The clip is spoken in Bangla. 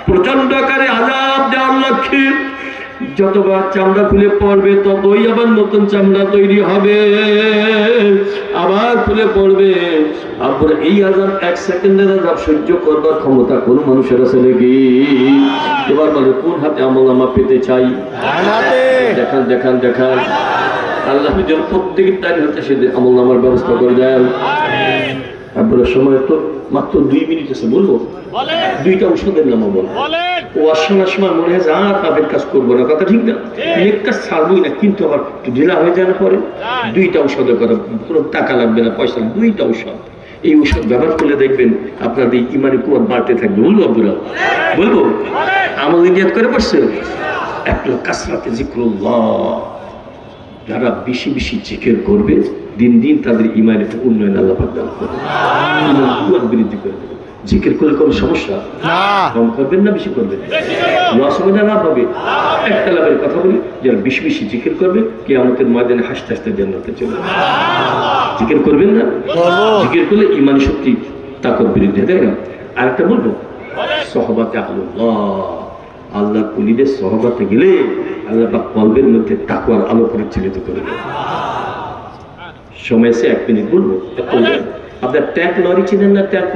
প্রচন্ড আকারে আযাব দেওয়ার লক্ষ্যে যতবার চামড়া খুলে পড়বে ততই আবার নতুন চামড়া তৈরি হবে, আবার খুলে পড়বে। আবার এই আযাব 1 সেকেন্ডের আযাব সহ্য করবার ক্ষমতা কোন মানুষের আছে নাকি? এবার বলে কোন হাতে আমলনামা পেতে চাই? দেখান দেখান দেখান। আল্লাহ যেন প্রত্যেকের তার হাতে সে আমলনামার ব্যবস্থা করে দেন। আপনার সময় তো মাত্র 2 মিনিট আছে, বলবো 2টা ঔষধের নামও বলবো। ও আসার সময় মনে হয় আর পাপের কাজ করবো না, কথা ঠিক না? নেক কাজ ছাড়বই না, কিন্তু আবার একটু ঢিলা হয়ে যায় না পরে। 2টা ঔষধের কথা, কোনো টাকা লাগবে না, পয়সা লাগবে, 2টা ঔষধ। এই ঔষধ ব্যবহার করলে দেখবেন আপনাদের ইমানি কুয়াত বাড়তে থাকবে। বলবো আব্দুরা, বলবো আমল নিয়ত করে পড়ছে। একটা কাসরাতে জিক্রুল্লাহ, যারা বেশি বেশি জিকির করবে দিন দিন তাদের ইমানের উন্নয়ন আল্লাহ পাক দান করবে, ইমান কুয়াত বৃদ্ধি করে দেবে। জিকির করলে কোনো সমস্যা? কম করবেন না বেশি করবেন? লস হবে না লাভ হবে? একটা লাভের কথা বলি, যারা বেশি বেশি জিকির করবে কিয়ামতের ময়দানে হাসতে হাসতে জান্নাতে চলে যাবে। জিকির করবেন না? জিকির করলে ইমানি শক্তি তাকত বৃদ্ধি, তাই না? আরেকটা বলবো, সহবাতে আল্লাহ, আল্লাহর ওলিদের সহবাতে গেলে আল্লাহ পাক কলবের মধ্যে তাকওয়ার আলো পরিচালিত করে দেবে। সময় এসে 1 মিনিট বলবো। আপনার ট্যাঙ্ক লরি চিনেন না? ট্যাঙ্ক